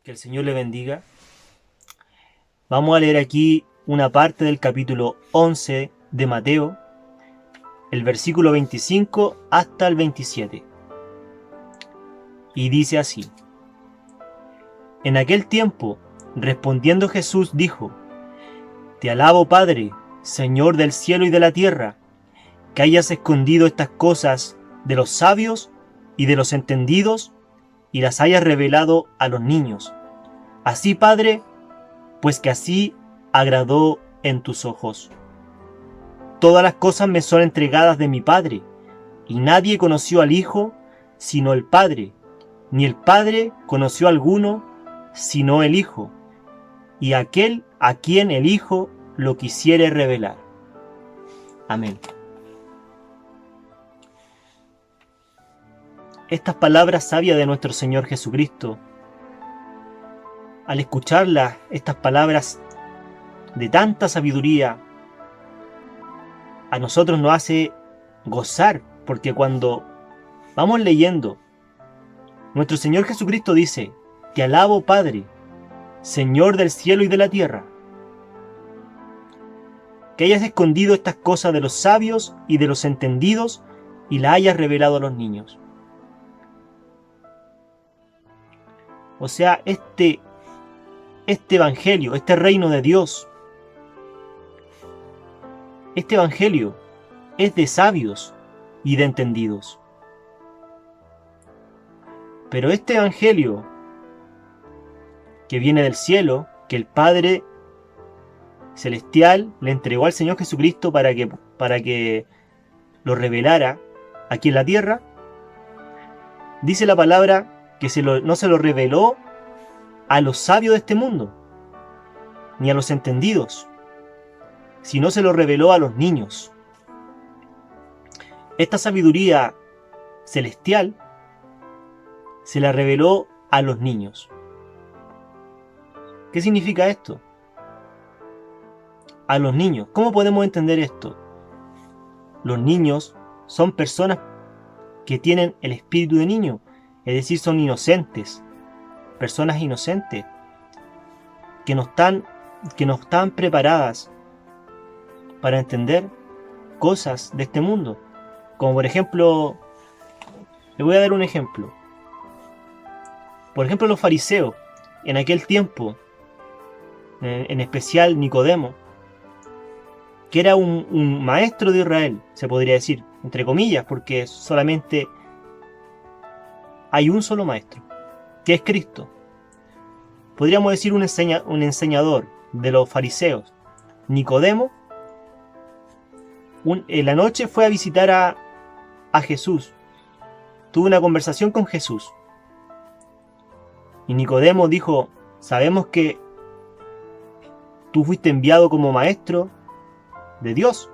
Que el Señor le bendiga. Vamos a leer aquí una parte del capítulo 11 de Mateo, el versículo 25 hasta el 27. Y dice así: En aquel tiempo, respondiendo Jesús dijo: Te alabo, Padre, Señor del cielo y de la tierra, que hayas escondido estas cosas de los sabios y de los entendidos y las hayas revelado a los niños. Así, Padre, pues que así agradó en tus ojos. Todas las cosas me son entregadas de mi Padre, y nadie conoció al Hijo sino el Padre, ni el Padre conoció a alguno sino el Hijo, y aquel a quien el Hijo lo quisiere revelar. Amén. Estas palabras sabias de nuestro Señor Jesucristo, al escucharlas, estas palabras de tanta sabiduría, a nosotros nos hace gozar, porque cuando vamos leyendo, nuestro Señor Jesucristo dice: Te alabo, Padre, Señor del cielo y de la tierra, que hayas escondido estas cosas de los sabios y de los entendidos y las hayas revelado a los niños. O sea, este evangelio, este reino de Dios, este evangelio es de sabios y de entendidos. Pero este evangelio que viene del cielo, que el Padre Celestial le entregó al Señor Jesucristo para que lo revelara aquí en la tierra, dice la palabra que no se lo reveló a los sabios de este mundo, ni a los entendidos, sino se lo reveló a los niños. Esta sabiduría celestial se la reveló a los niños. ¿Qué significa esto? A los niños. ¿Cómo podemos entender esto? Los niños son personas que tienen el espíritu de niño, es decir, son inocentes, personas inocentes, que no están preparadas para entender cosas de este mundo. Como por ejemplo, le voy a dar un ejemplo. Por ejemplo, los fariseos, en aquel tiempo, en especial Nicodemo, que era un maestro de Israel, se podría decir, entre comillas, porque solamente hay un solo maestro, que es Cristo. Podríamos decir un enseñador de los fariseos. Nicodemo, en la noche fue a visitar a Jesús. Tuvo una conversación con Jesús. Y Nicodemo dijo: sabemos que tú fuiste enviado como maestro de Dios.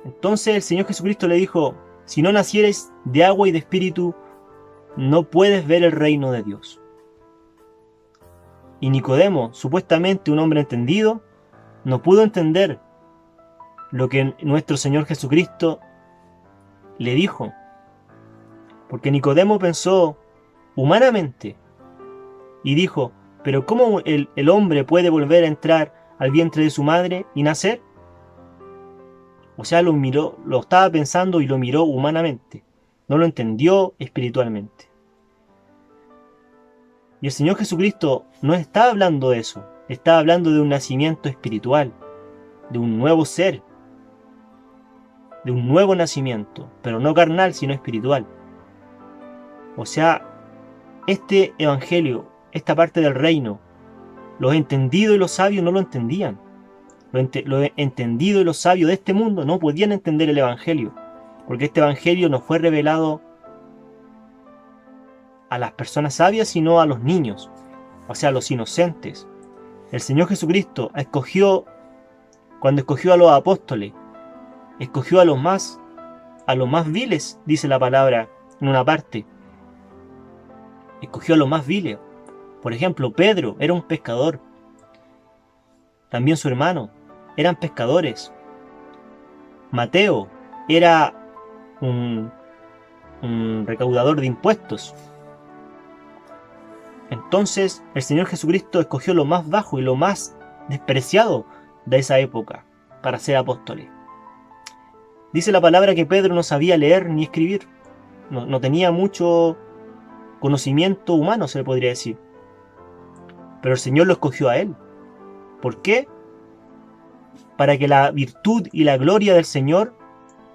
Entonces el Señor Jesucristo le dijo: si no nacieres de agua y de espíritu, no puedes ver el reino de Dios. Y Nicodemo, supuestamente un hombre entendido, no pudo entender lo que nuestro Señor Jesucristo le dijo. Porque Nicodemo pensó humanamente y dijo: ¿pero cómo el hombre puede volver a entrar al vientre de su madre y nacer? O sea, lo estaba pensando y lo miró humanamente. No lo entendió espiritualmente. Y el Señor Jesucristo no está hablando de eso. Está hablando de un nacimiento espiritual, de un nuevo ser, de un nuevo nacimiento, pero no carnal, sino espiritual. O sea, este evangelio, esta parte del reino, los entendidos y los sabios no lo entendían. Los entendidos y los sabios de este mundo no podían entender el evangelio, porque este evangelio no fue revelado a las personas sabias, sino a los niños, o sea, a los inocentes. El Señor Jesucristo cuando escogió a los apóstoles, escogió a los más viles, dice la palabra en una parte. Escogió a los más viles. Por ejemplo, Pedro era un pescador. También su hermano eran pescadores. Mateo era un un recaudador de impuestos. Entonces el Señor Jesucristo escogió lo más bajo y lo más despreciado de esa época para ser apóstoles. Dice la palabra que Pedro no sabía leer ni escribir, no tenía mucho conocimiento humano, se le podría decir, pero el Señor lo escogió a él. ¿Por qué? Para que la virtud y la gloria del Señor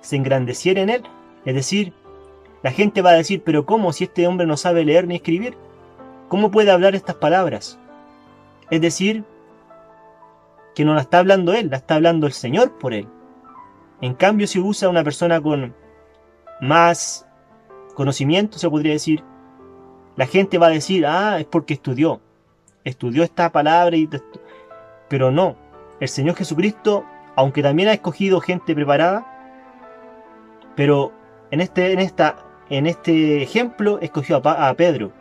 se engrandeciera en él. Es decir, la gente va a decir, pero ¿cómo si este hombre no sabe leer ni escribir? ¿Cómo puede hablar estas palabras? Es decir, que no la está hablando él, la está hablando el Señor por él. En cambio, si usa una persona con más conocimiento, se podría decir, la gente va a decir, es porque estudió esta palabra, pero no. El Señor Jesucristo, aunque también ha escogido gente preparada, pero en este ejemplo escogió a Pedro,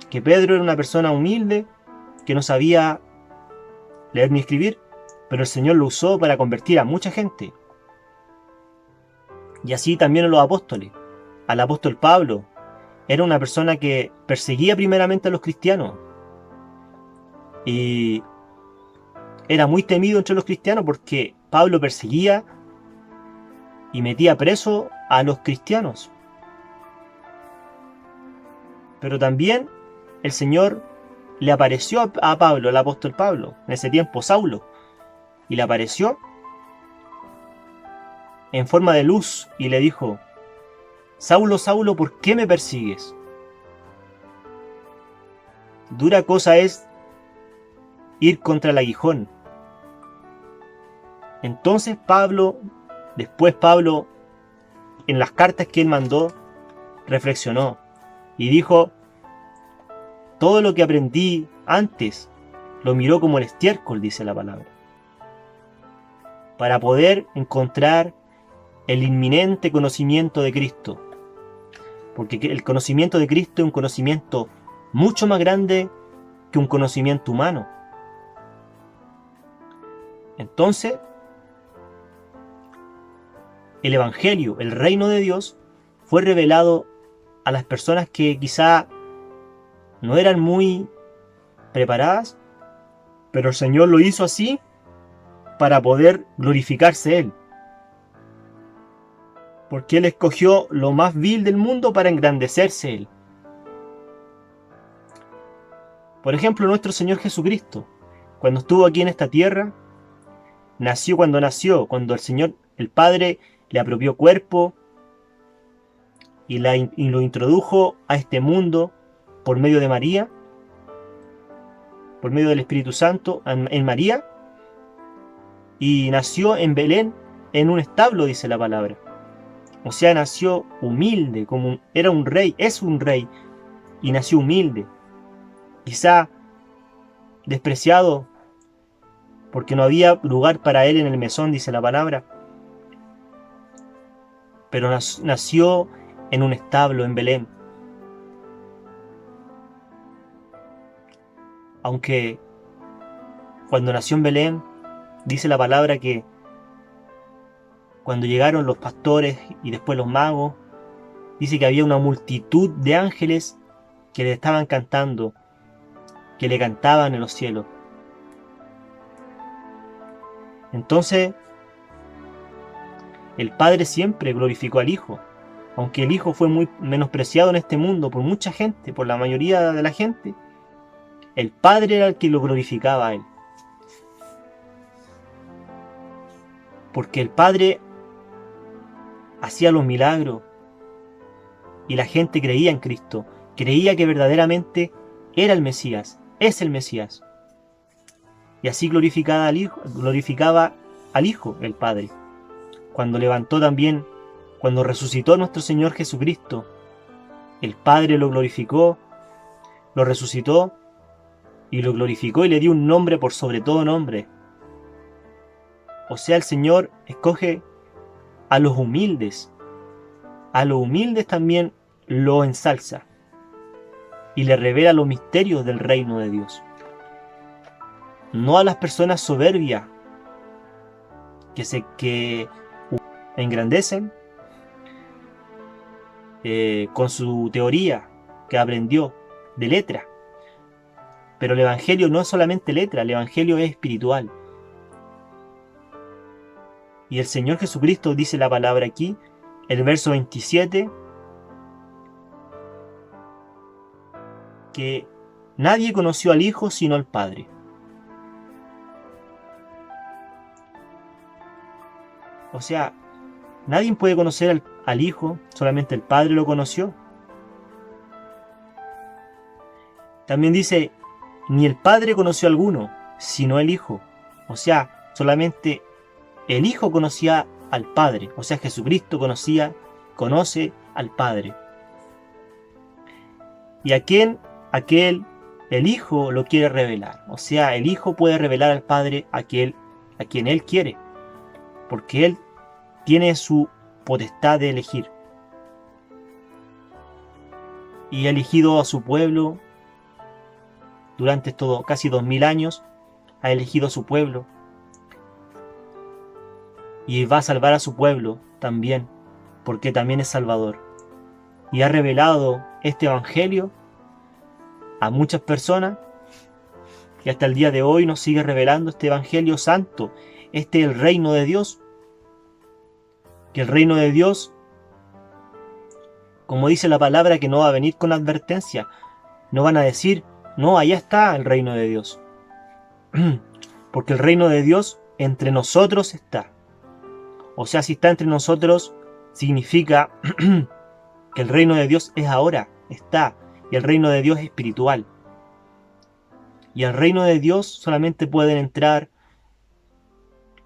que Pedro era una persona humilde, que no sabía leer ni escribir, pero el Señor lo usó para convertir a mucha gente. Y así también a los apóstoles. Al apóstol Pablo era una persona que perseguía primeramente a los cristianos y era muy temido entre los cristianos porque Pablo perseguía y metía preso a los cristianos. Pero también el Señor le apareció a Pablo, al apóstol Pablo, en ese tiempo Saulo, y le apareció en forma de luz y le dijo, Saulo, Saulo, ¿por qué me persigues? Dura cosa es ir contra el aguijón. Entonces después Pablo, en las cartas que él mandó, reflexionó y dijo, todo lo que aprendí antes lo miró como el estiércol, dice la palabra, para poder encontrar el inminente conocimiento de Cristo. Porque el conocimiento de Cristo es un conocimiento mucho más grande que un conocimiento humano. Entonces, el Evangelio, el reino de Dios, fue revelado a las personas que quizá no eran muy preparadas, pero el Señor lo hizo así para poder glorificarse Él. Porque Él escogió lo más vil del mundo para engrandecerse Él. Por ejemplo, nuestro Señor Jesucristo, cuando estuvo aquí en esta tierra, cuando el Señor, el Padre, le apropió cuerpo y lo introdujo a este mundo por medio de María, por medio del Espíritu Santo en María, y nació en Belén en un establo, dice la palabra. O sea, nació humilde, era un rey, es un rey, y nació humilde. Quizá despreciado, porque no había lugar para él en el mesón, dice la palabra. Pero nació en un establo en Belén. Aunque cuando nació en Belén, dice la palabra que cuando llegaron los pastores y después los magos, dice que había una multitud de ángeles que le estaban cantando, que le cantaban en los cielos. Entonces, el Padre siempre glorificó al Hijo, aunque el Hijo fue muy menospreciado en este mundo por mucha gente, por la mayoría de la gente. El Padre era el que lo glorificaba a Él. Porque el Padre hacía los milagros y la gente creía en Cristo, creía que verdaderamente era el Mesías, es el Mesías. Y así glorificaba al Hijo, el Padre. Cuando resucitó nuestro Señor Jesucristo, el Padre lo glorificó, lo resucitó y lo glorificó y le dio un nombre por sobre todo nombre. O sea, el Señor escoge a los humildes también lo ensalza y le revela los misterios del reino de Dios. No a las personas soberbias que engrandecen, con su teoría que aprendió de letra. Pero el Evangelio no es solamente letra, el Evangelio es espiritual. Y el Señor Jesucristo dice la palabra aquí, el verso 27, que nadie conoció al Hijo sino al Padre. O sea, nadie puede conocer al Hijo, solamente el Padre lo conoció. También dice, ni el Padre conoció a alguno, sino el Hijo. O sea, solamente el Hijo conocía al Padre. O sea, Jesucristo conoce al Padre. Y el Hijo lo quiere revelar. O sea, el Hijo puede revelar al Padre a quien Él quiere. Porque Él tiene su potestad de elegir. Y ha elegido a su pueblo durante estos casi 2000 años. Ha elegido a su pueblo. Y va a salvar a su pueblo también. Porque también es Salvador. Y ha revelado este Evangelio a muchas personas. Y hasta el día de hoy nos sigue revelando este Evangelio santo. Este es el reino de Dios. Que el reino de Dios, como dice la palabra, que no va a venir con advertencia. No van a decir, no, allá está el reino de Dios. Porque el reino de Dios entre nosotros está. O sea, si está entre nosotros, significa que el reino de Dios es ahora, está. Y el reino de Dios es espiritual. Y al reino de Dios solamente pueden entrar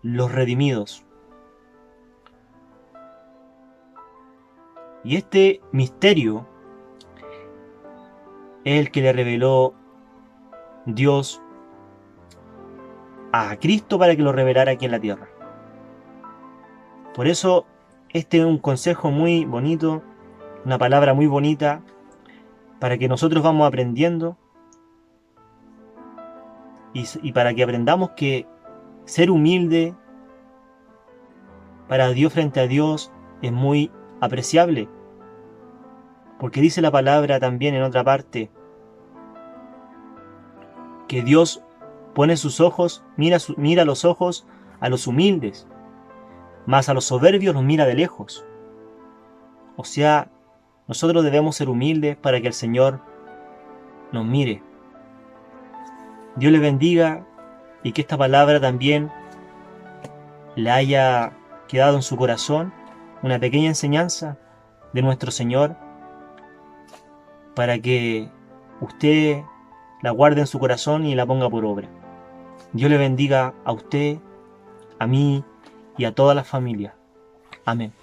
los redimidos. Y este misterio es el que le reveló Dios a Cristo para que lo revelara aquí en la tierra. Por eso este es un consejo muy bonito, una palabra muy bonita, para que nosotros vamos aprendiendo y para que aprendamos que ser humilde para Dios frente a Dios es muy apreciable. Porque dice la palabra también en otra parte que Dios pone sus ojos, mira los ojos a los humildes, mas a los soberbios los mira de lejos. O sea, nosotros debemos ser humildes para que el Señor nos mire. Dios le bendiga y que esta palabra también le haya quedado en su corazón, una pequeña enseñanza de nuestro Señor, para que usted la guarde en su corazón y la ponga por obra. Dios le bendiga a usted, a mí y a toda la familia. Amén.